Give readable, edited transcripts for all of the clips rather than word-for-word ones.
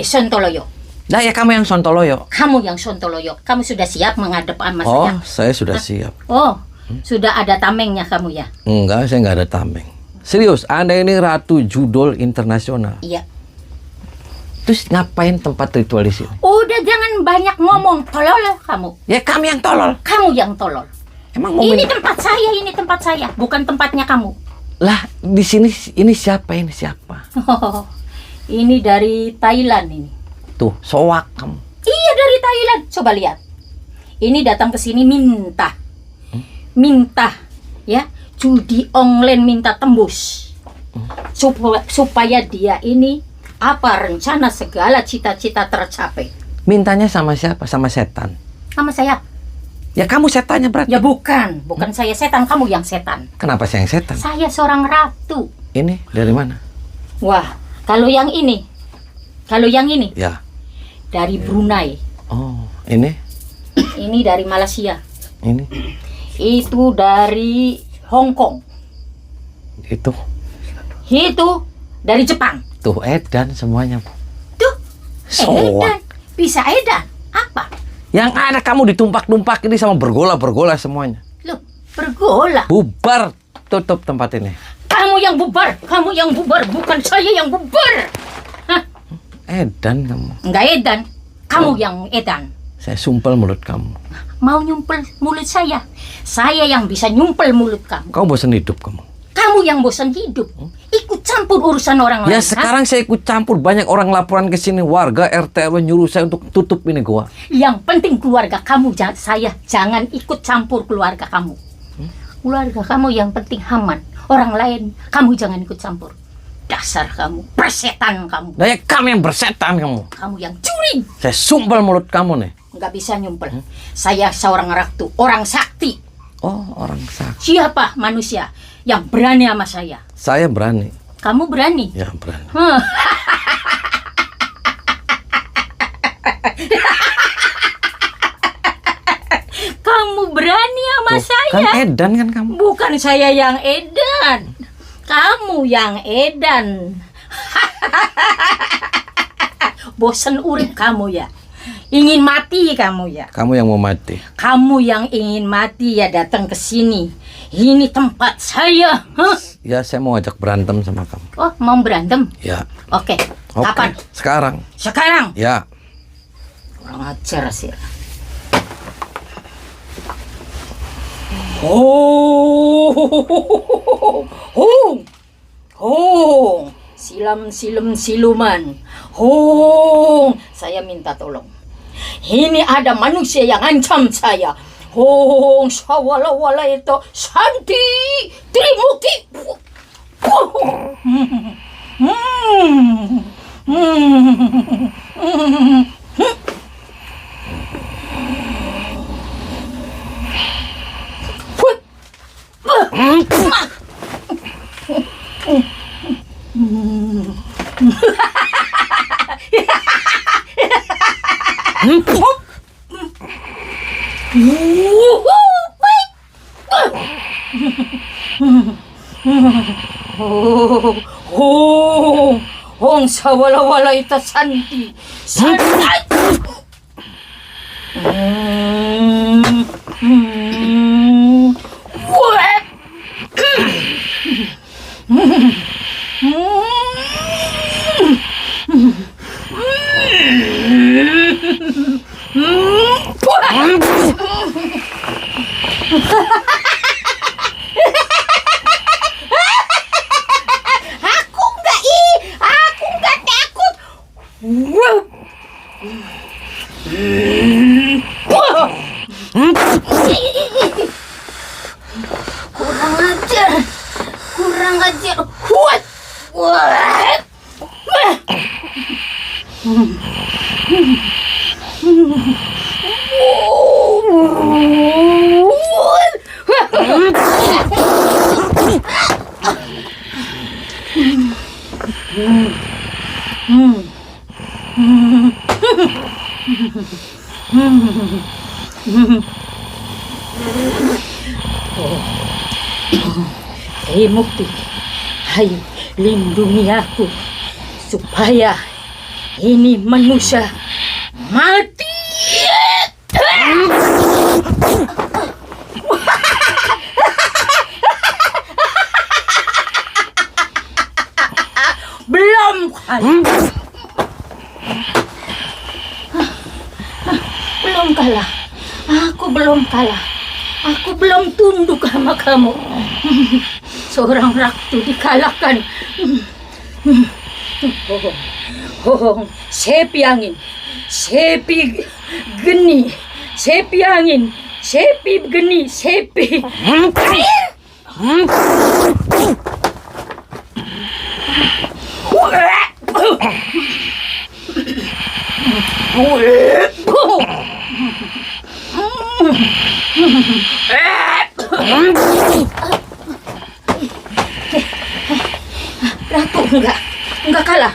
Sontoloyo. Nah ya kamu yang sontoloyo. Kamu yang sontoloyo. Kamu sudah siap menghadap sama saya? Oh, saya sudah siap. Oh, sudah ada tamengnya kamu ya? Enggak, saya nggak ada tameng. Serius, Anda ini ratu judol internasional. Iya. Terus ngapain tempat ritual di sini? Udah jangan banyak ngomong, tolol kamu. Ya kami yang tolol. Kamu yang tolol. Emang mau Ini tempat saya, bukan tempatnya kamu. Lah, di sini ini siapa ini siapa? Oh, ini dari Thailand ini. Tuh, soak kamu. Iya dari Thailand. Coba lihat. Ini datang ke sini minta. Minta, ya. Judi online minta tembus. Supaya dia ini rencana segala cita-cita tercapai. Mintanya sama siapa? Sama setan. Sama saya. Ya kamu setannya berarti. Ya bukan saya setan, kamu yang setan. Kenapa saya yang setan? Saya seorang ratu. Ini dari mana? Wah, kalau yang ini Ya. dari Brunei. Oh, ini? Ini dari Malaysia. Ini? Itu dari Hong Kong. Itu dari Jepang. tuh edan semuanya. Tuh, Soak. edan. Bisa edan. Apa? Yang ada kamu ditumpak-tumpak ini sama bergola semuanya. Loh, bergola. Bubar, tutup tempat ini. Kamu yang bubar, bukan saya yang bubar. Hah? Edan kamu. Enggak edan. Kamu yang edan. Saya sumpel mulut kamu. Mau nyumpel mulut saya? Saya yang bisa nyumpel mulut kamu. Kau bosan hidup kamu. Kamu yang bosan hidup. Ikut campur urusan orang lain. Ya sekarang saya ikut campur. Banyak orang laporan ke sini. Warga RT RW nyuruh saya untuk tutup ini gua. Yang penting keluarga kamu, saya jangan ikut campur keluarga kamu. Keluarga kamu yang penting aman. Orang lain kamu jangan ikut campur. Dasar kamu, persetan kamu. Nah ya kamu yang bersetan kamu. Kamu yang curi. Saya sumpel mulut kamu nih. Nggak bisa nyumpel. Saya seorang ratu, orang sakti. Oh, orang sakti. Siapa manusia yang berani sama saya? Saya berani. Kamu berani? Ya berani. Kamu berani sama saya? Kan edan kan kamu. Bukan saya yang edan. Kamu yang edan. Bosen urip kamu ya. Ingin mati kamu ya. Kamu yang mau mati. Kamu yang ingin mati ya datang ke sini. Ini tempat saya. Ya saya mau ajak berantem sama kamu. Oh, mau berantem? Ya. Oke. Kapan? Sekarang. Sekarang? Ya. Kurang ajar sih. Siluman. Saya minta tolong. Ini ada manusia yang ancam saya. Sawala-wala itu Santi Trimuki. Sawala-wala itu Santi. Aku nggak takut. Kurang ajar. Mukti, hai lindungi aku supaya Ini manusia mati. Belum kalah. Belum kalah. Aku belum kalah. Aku belum tunduk sama kamu. Seorang ratu dikalahkan. Sepi angin, sepi geni, sepi angin, sepi geni, sepi. Ratu enggak kalah.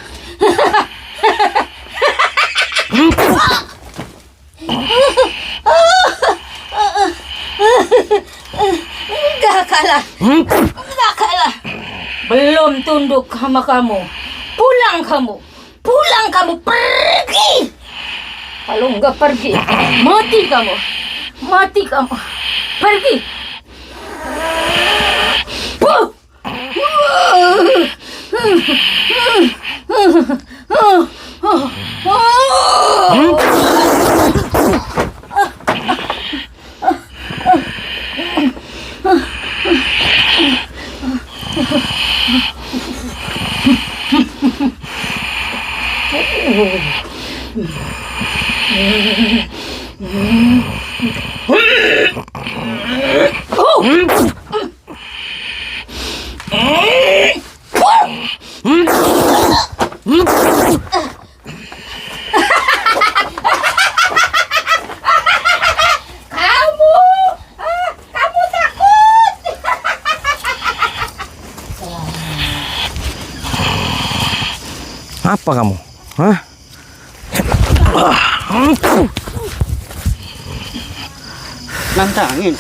Enggak kalah. Enggak kalah. Belum tunduk sama kamu. Pulang kamu. Pulang kamu, pergi. Kalau enggak pergi, mati kamu. Mati kamu. Pergi. Kamu takut. Apa kamu? Hah? Nantangin.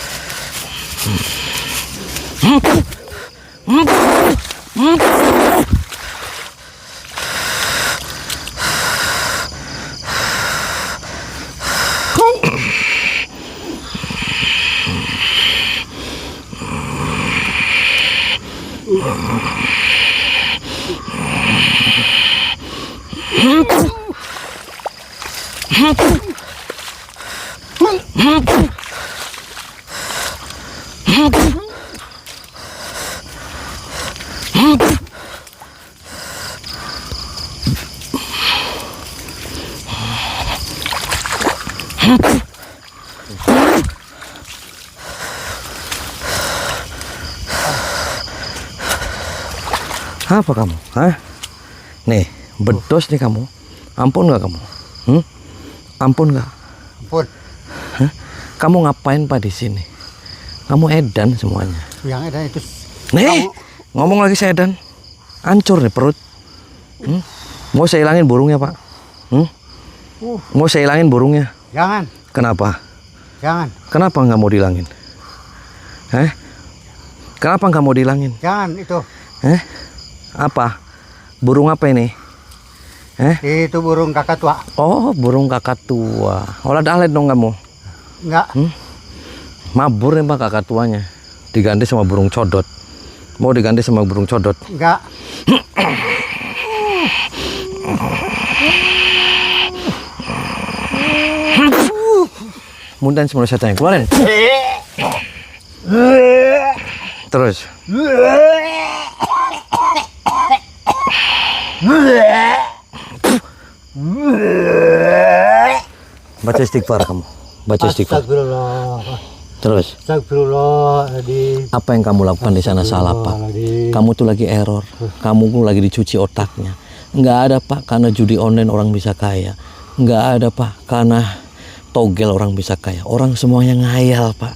Apa kamu? Hah? Nih, bedos nih kamu. Ampun nggak kamu? Ampun nggak? Ampun. Hah? Kamu ngapain Pak di sini? Kamu edan semuanya. Yang edan itu. Nih, ngomong lagi saya edan. Hancur nih perut. Mau saya hilangin burungnya Pak? Mau saya hilangin burungnya? Jangan. Kenapa? Jangan. Kenapa nggak mau dihilangin? Kenapa nggak mau dihilangin? Jangan itu. Apa? Burung apa ini? Itu burung kakak tua. Oh, burung kakak tua. Olah alet dong kamu. Enggak. Mabur ya Pak kakak tuanya. Diganti sama burung codot. Mau diganti sama burung codot? Enggak. Mundan semua setannya keluarin. Terus. Baca istighfar kamu. Baca istighfar. Astagfirullah. Terus. Astagfirullahaladzim. Apa yang kamu lakukan di sana salah Pak? Kamu tuh lagi error. Kamu tuh lagi dicuci otaknya. Nggak ada Pak karena judi online orang bisa kaya. Nggak ada Pak karena togel orang bisa kaya. Orang semuanya ngayal Pak.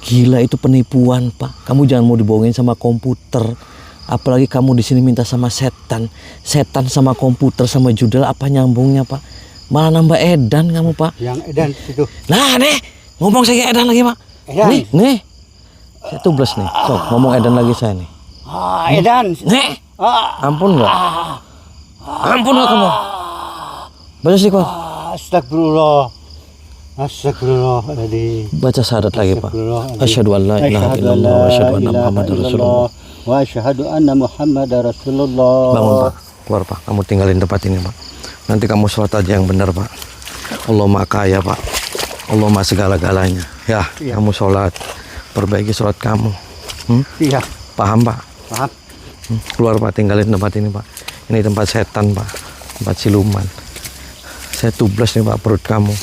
Gila itu penipuan Pak. Kamu jangan mau dibohongin sama komputer. Apalagi kamu di sini minta sama setan. Setan sama komputer sama judel apa nyambungnya Pak? Malah nambah edan kamu Pak. Yang edan itu. Nah nih ngomong saya edan lagi Pak. Edan. Nih. Saya tubles nih. Sok ngomong edan lagi saya nih. Edan. Nih. Ampun nggak? Ampun nggak kamu? Baca istighfar. Astagfirullah. Astagfirullahaladzim. Baca syahadat lagi Pak. Asyhadu an la ilaha illallah wa asyhadu anna Muhammadar Rasulullah. Wa asyhadu anna Muhammadar Rasulullah. Bangun Pak, keluar Pak. Kamu tinggalin tempat ini Pak. Nanti kamu sholat aja yang benar Pak. Allah Maha Kaya Pak. Allah Maha segala-galanya. Ya, Iya. kamu sholat. Perbaiki sholat kamu. Iya, Paham Pak? paham. Keluar Pak, tinggalin tempat ini Pak. Ini tempat setan Pak. Tempat siluman. Saya tublas nih Pak perut kamu.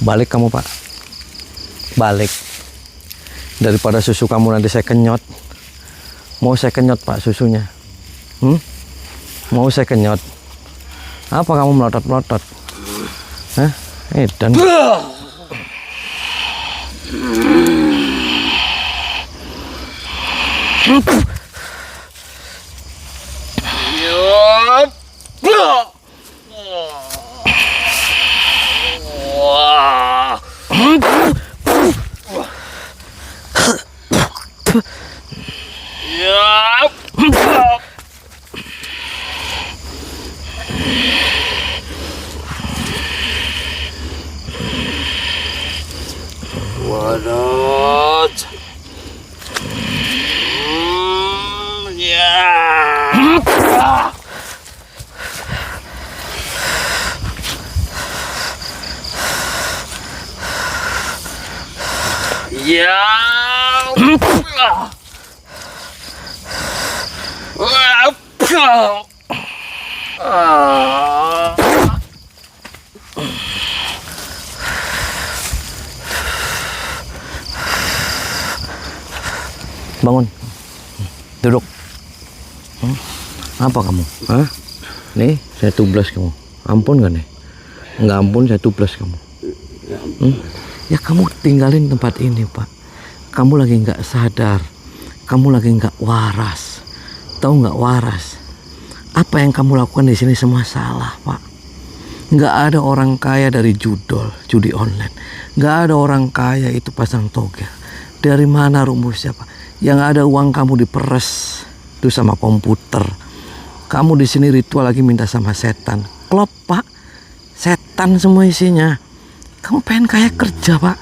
Balik kamu Pak. Balik. Daripada susu kamu nanti saya kenyot. Mau saya kenyot Pak susunya? Mau saya kenyot? Apa kamu melotot-melotot? Hah? Dan bangun. Duduk. Apa kamu? Hah? Nih, saya tublas kamu. Ampun gak nih? Nggak ampun, saya tublas kamu. Ya kamu tinggalin tempat ini Pak. Kamu lagi nggak sadar. Kamu lagi nggak waras. Tahu nggak waras? Apa yang kamu lakukan di sini semua salah Pak. Nggak ada orang kaya dari judi online. Nggak ada orang kaya itu pasang togel. Dari mana rumusnya Pak? Yang ada uang kamu diperes itu sama komputer. Kamu di sini ritual lagi minta sama setan. Klop Pak. Setan semua isinya. Kamu pengen kaya kerja Pak.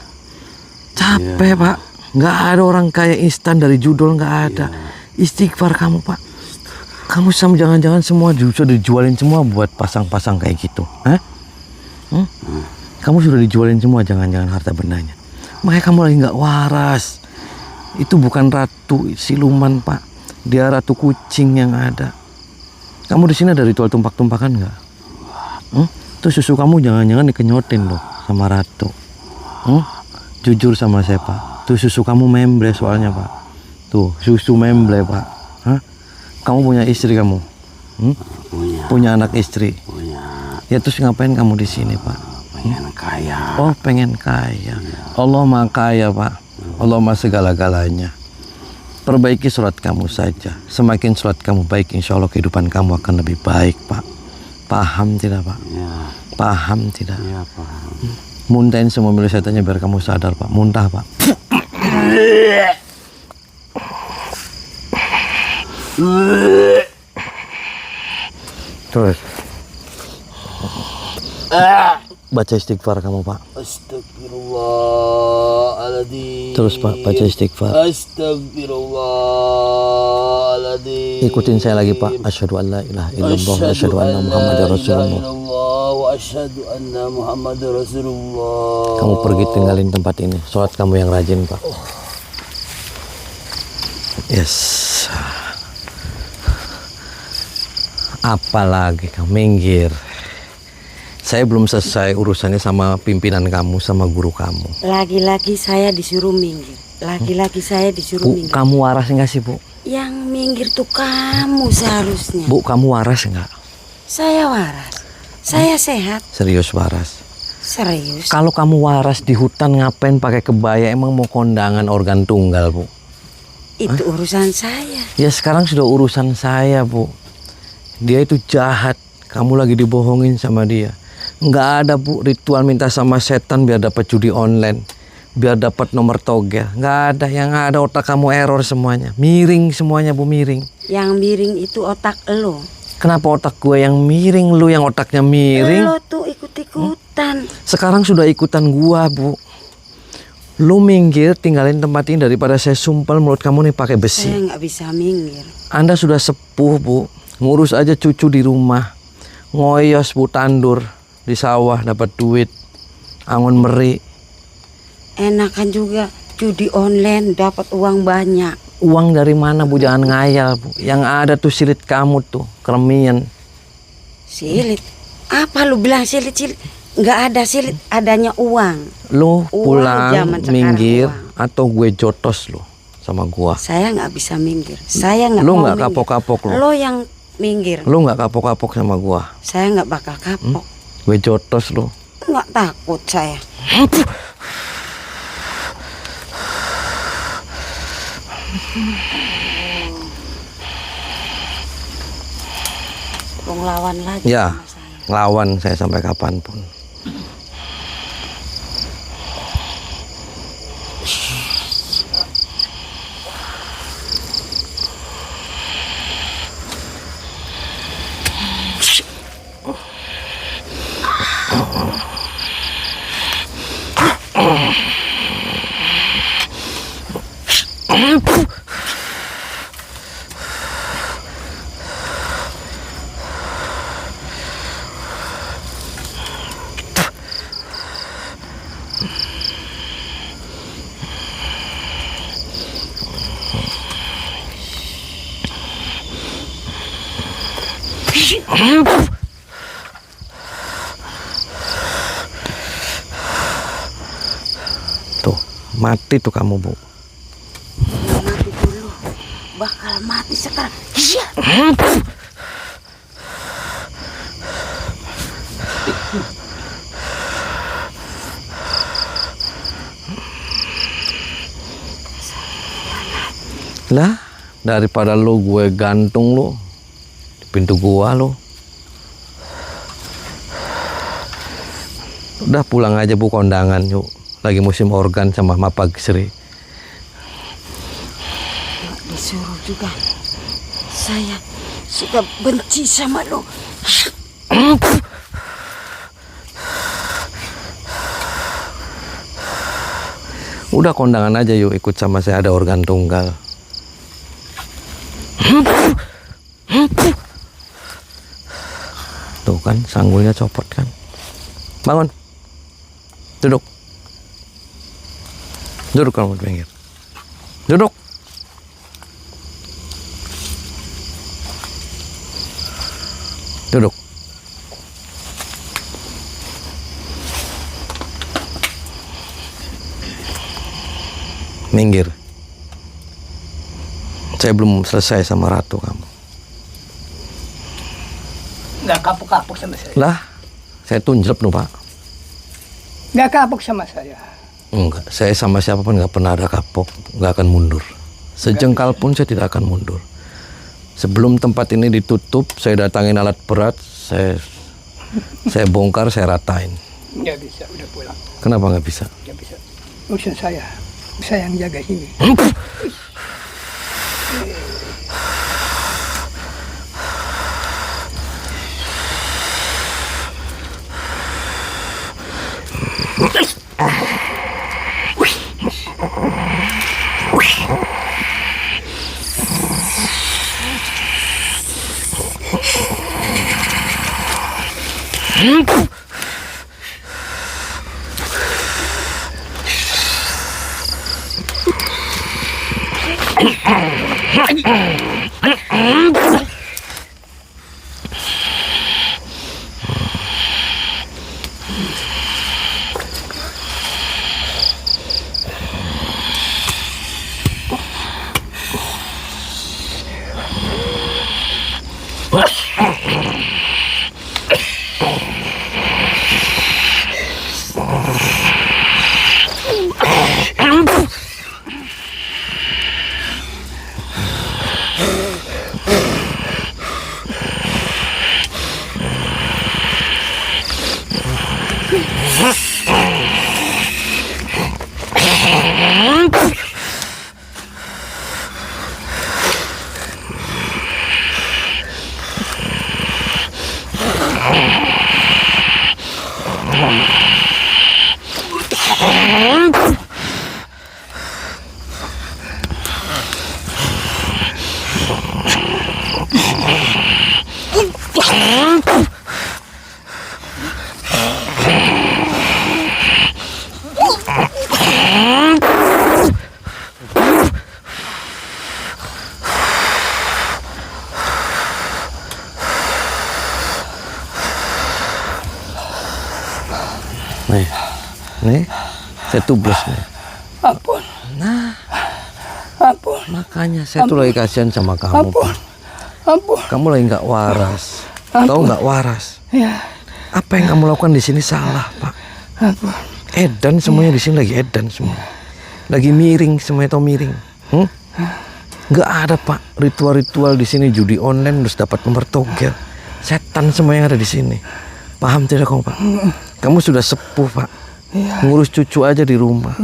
Capek Pak. Nggak ada orang kaya instan dari judul, nggak ada. Istighfar kamu Pak. Kamu sama jangan-jangan semua sudah dijualin semua buat pasang-pasang kayak gitu. Hah? Kamu sudah dijualin semua jangan-jangan harta bendanya. Makanya kamu lagi nggak waras. Itu bukan ratu siluman Pak. Dia ratu kucing yang ada. Kamu di sini ada ritual tumpak-tumpakan nggak? Tuh susu kamu jangan-jangan dikenyotin loh sama ratu. Jujur sama saya Pak. Tuh susu kamu memble soalnya Pak. Tuh susu memble Pak. Hah? Kamu punya istri kamu? Punya anak istri? Punya. Ya terus ngapain kamu di sini Pak? Pengen kaya. Oh pengen kaya. Allah Maha Kaya Pak. Allah Maha segala-galanya. Perbaiki sholat kamu saja. Semakin sholat kamu baik, insya Allah kehidupan kamu akan lebih baik Pak. Paham tidak Pak? Ya, Paham tidak? ya paham. Muntahin semua milik setannya biar kamu sadar Pak. Muntah Pak. Terus baca istighfar kamu Pak. Astagfirullahaladzim. Terus Pak baca istighfar. Astagfirullahaladzim. Ikutin saya lagi Pak. Asyhadu an la ilaha illallah wa asyhadu anna Muhammadar Rasulullah. Wa asyhadu anna Muhammadar Rasulullah. Kamu pergi tinggalin tempat ini. Sholat kamu yang rajin Pak. Yes. Apalagi kamu minggir. Saya belum selesai urusannya sama pimpinan kamu, sama guru kamu. Lagi-lagi saya disuruh minggir. Lagi-lagi saya disuruh Bu, minggir. kamu waras nggak sih Bu? Yang minggir tuh kamu seharusnya. Bu, kamu waras nggak? Saya waras. Saya sehat. Serius waras? Serius. Kalau kamu waras di hutan ngapain pakai kebaya? Emang mau kondangan organ tunggal Bu? Itu urusan saya. Ya sekarang sudah urusan saya Bu. Dia itu jahat. Kamu lagi dibohongin sama dia. Nggak ada Bu ritual minta sama setan biar dapat judi online, biar dapat nomor togel. Nggak ada. Yang ada otak kamu error semuanya, miring semuanya Bu, miring. Yang miring itu otak lo. Kenapa otak gue yang miring, lu yang otaknya miring? Lo tuh ikut-ikutan. Sekarang sudah ikutan gua, Bu. Lu minggir, tinggalin tempat ini daripada saya sumpel mulut kamu nih pakai besi. Saya nggak bisa minggir. Anda sudah sepuh, Bu. Ngurus aja cucu di rumah. Ngoyos, Bu, tandur di sawah dapat duit. Angon meri. Enakan juga judi online dapat uang banyak. Uang dari mana, Bu? Jangan ngayal, Bu. Yang ada tuh silit kamu tuh, keremian. Silit? Apa lu bilang silit-silit? Nggak ada silit, adanya uang. Lu Uang pulang, zaman sekarang, minggir, uang. atau gue jotos lu sama gua. Saya nggak bisa minggir. Saya nggak Lu mau nggak minggir. kapok-kapok lu. Lo yang minggir. Lu nggak kapok-kapok sama gua. Saya nggak bakal kapok. Gue jotos lu. Nggak takut saya. Mau lawan lagi Ya, sama saya. ngelawan saya sampai kapanpun. Tuh, mati tuh kamu, Bu. Mati dulu. Bakal mati sekarang. Iya. Lah, daripada lu gue gantung lu di pintu gua lu. Udah pulang aja, Bu, kondangan yuk. Lagi musim organ sama Mapag Sri. Nggak disuruh juga. Saya suka benci sama lo. Udah kondangan aja yuk, ikut sama saya, ada organ tunggal. Tuh kan, sanggulnya copot kan. Bangun. Duduk. Duduk kamu di pinggir. Duduk. Duduk. Minggir. Saya belum selesai sama Ratu kamu. Nggak kapok-kapok sama saya. Lah, saya tunjep loh, Pak. Nggak kapok sama saya. Enggak, saya sama siapapun nggak pernah ada kapok, nggak akan mundur. Sejengkal pun saya tidak akan mundur. Sebelum tempat ini ditutup, saya datangin alat berat, saya bongkar, saya ratain. Nggak bisa, udah pulang. Kenapa nggak bisa? Nggak bisa. Urusan saya yang jaga sini. Nih, saya tubus nih. Ampun. Nah, Ampun. makanya saya tuh lagi kasihan sama kamu, Ampun. Pak. Ampun. Kamu lagi nggak waras. Tahu nggak waras? Ya. Apa yang kamu lakukan di sini salah, Pak. Ampun. Edan semuanya di sini lagi edan semua. Lagi miring semuanya, tau miring. Nggak ada, Pak, ritual-ritual di sini, judi online terus dapat nomor togel. Setan semua yang ada di sini. Paham tidak kamu, Pak? Kamu sudah sepuh, Pak. Ngurus cucu aja di rumah.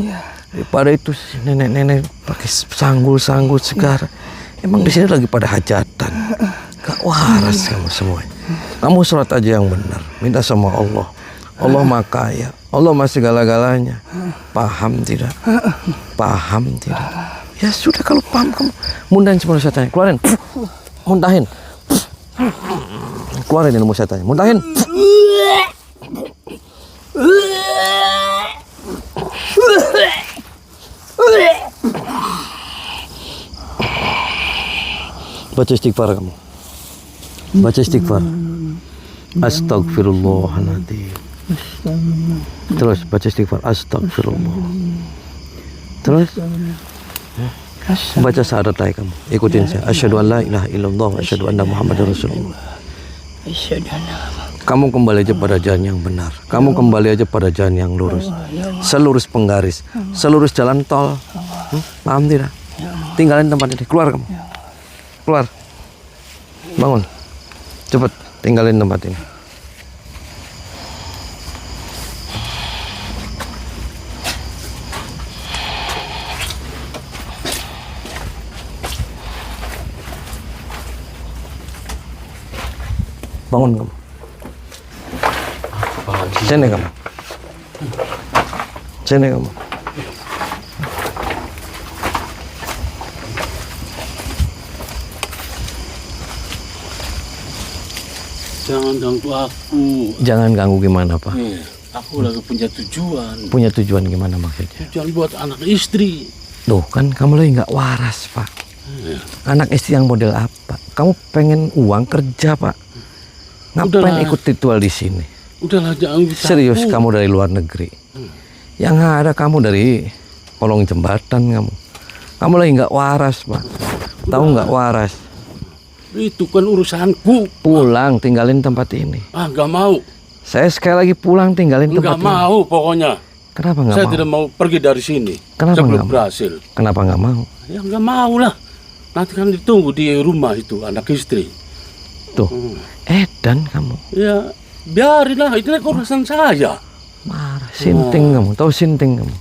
Daripada itu si nenek-nenek pakai sanggul-sanggul segala. Emang di sini lagi pada hajatan. Gak waras kamu semuanya. Kamu sholat aja yang benar. Minta sama Allah. Allah Maha Kaya. Allah Maha segala-galanya. Paham tidak? Paham tidak? Ya sudah, kalau paham kamu muntahin semua setannya. Keluarin. Muntahin. Keluarin ilmu setannya. Muntahin. Baca istighfar kamu. Baca istighfar. Astagfirullahaladzim. Terus baca istighfar. Astagfirullah. Terus baca syahadat lagi kamu. Ikutin saya. Asyhadu an la ilaha illallah wa asyhadu anna Muhammadar Rasulullah. Kamu kembali aja pada jalan yang benar. Kamu kembali aja pada jalan yang lurus. Selurus penggaris. Selurus jalan tol. Paham tidak? Tinggalin tempat ini. Keluar kamu. Keluar. Bangun. Cepat. Tinggalin tempat ini. Bangun kamu. Sini kamu. Sini kamu. Jangan ganggu aku. Jangan ganggu gimana, Pak? Aku lagi punya tujuan. Punya tujuan gimana maksudnya? Tujuan buat anak istri. Loh, kan kamu lagi nggak waras, Pak. Anak istri yang model apa? Kamu pengen uang kerja, Pak. Ngapain Udahlah. ikut ritual di sini? Udahlah, jangan bicara. Serius, kamu dari luar negeri. Yang ada kamu dari kolong jembatan kamu. Kamu lagi nggak waras, Pak. Tahu nggak waras? Itu kan urusanku. Pulang, tinggalin tempat ini. Nggak mau. Saya sekali lagi pulang, tinggalin tempat Nggak ini. mau pokoknya. Kenapa nggak Saya mau? tidak mau pergi dari sini. Kenapa sebelum nggak mau? berhasil. Kenapa nggak mau? Ya nggak mau lah. Nanti kan ditunggu di rumah itu anak istri. Tuh, edan kamu. Ya biarinlah, itu kan urusan saya. Marah, sinting kamu. Tahu sinting kamu?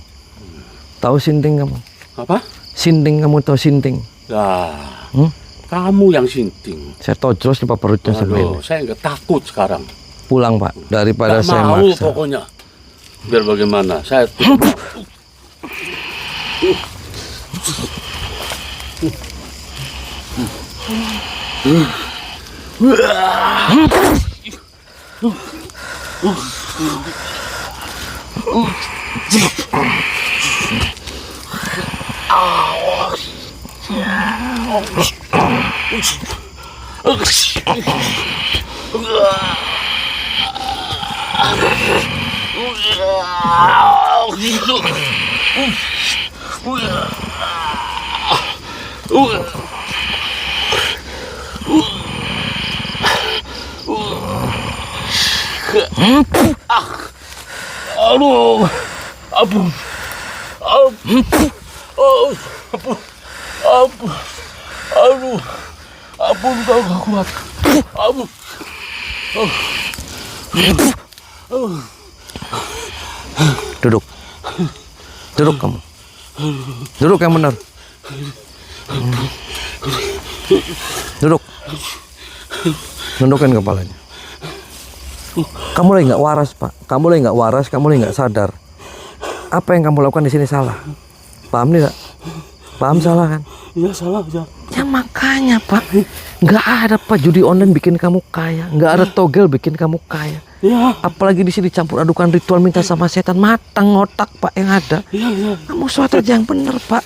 Tahu sinting kamu? Apa? Sinting kamu, tahu sinting? Nah, Hmm? kamu yang sinting. Saya tojos di perutnya sampai ini. Aduh, saya nggak takut sekarang. Pulang, Pak, daripada Nggak saya mau maksa. pokoknya. Biar bagaimana, saya aduh, ampun, ampun, oh, ampun, ampun, aduh, ampun, kau gak kuat, ampun, Duduk. Duduk kamu. Duduk yang benar. Duduk. Nundukkan kepalanya. Kamu lagi nggak waras, Pak. Kamu lagi nggak waras. Kamu lagi nggak sadar. Apa yang kamu lakukan di sini salah. Paham tidak? Paham salah kan? ya salah ya. Ya makanya, Pak. Nggak ada, Pak, judi online bikin kamu kaya. Nggak ada togel bikin kamu kaya. Ya, Apalagi di sini campur adukan ritual minta sama setan. Matang otak, Pak, yang ada. ya. Kamu sholat aja yang bener, Pak.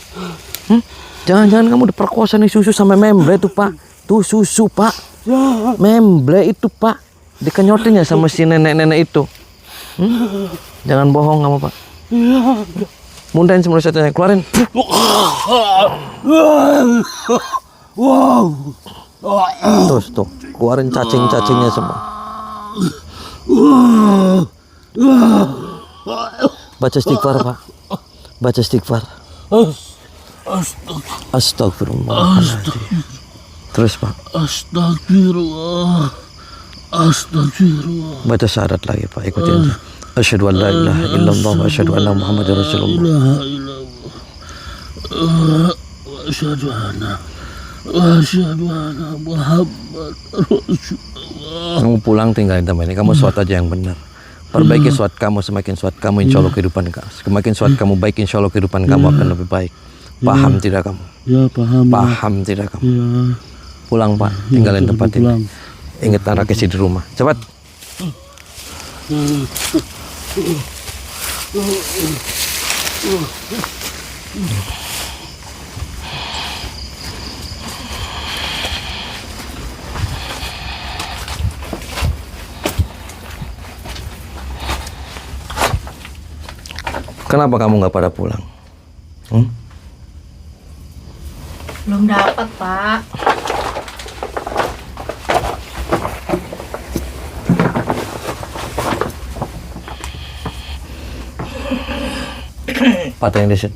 Jangan-jangan kamu diperkosa nih susu sampai memble tuh, Pak. Tuh susu, Pak. Ya, Memble itu, Pak. Dikenyotin ya sama si nenek-nenek itu. Jangan bohong kamu, Pak. Muntahin semua setannya, keluarin. Terus tuh, keluarin cacing-cacingnya semua. Baca istighfar, Pak. Baca istighfar. Astagfirullah. Terus, Pak. Astagfirullah. Astagfirullah. Baca syahadat lagi, Pak. Ikutin. Asyhadu an la ilaha illallah wa asyhadu anna Muhammadar Rasulullah. ilaha illallah. Wa asyhadu anna Muhammad Rasulullah. Kamu pulang tinggalin tempat ini. Kamu sholat aja yang benar. Perbaiki sholat kamu, semakin sholat kamu, insya Allah kehidupan kamu. Semakin sholat kamu baik, insya Allah kehidupan kamu akan lebih baik. Paham tidak kamu? Ya, paham. Paham tidak kamu? Ya. Pulang, Pak. Tinggalin tempat ini. Pulang. Ingat anak isi di rumah. Cepat. Kenapa kamu nggak pada pulang? Belum dapat, Pak. Patah yang di situ.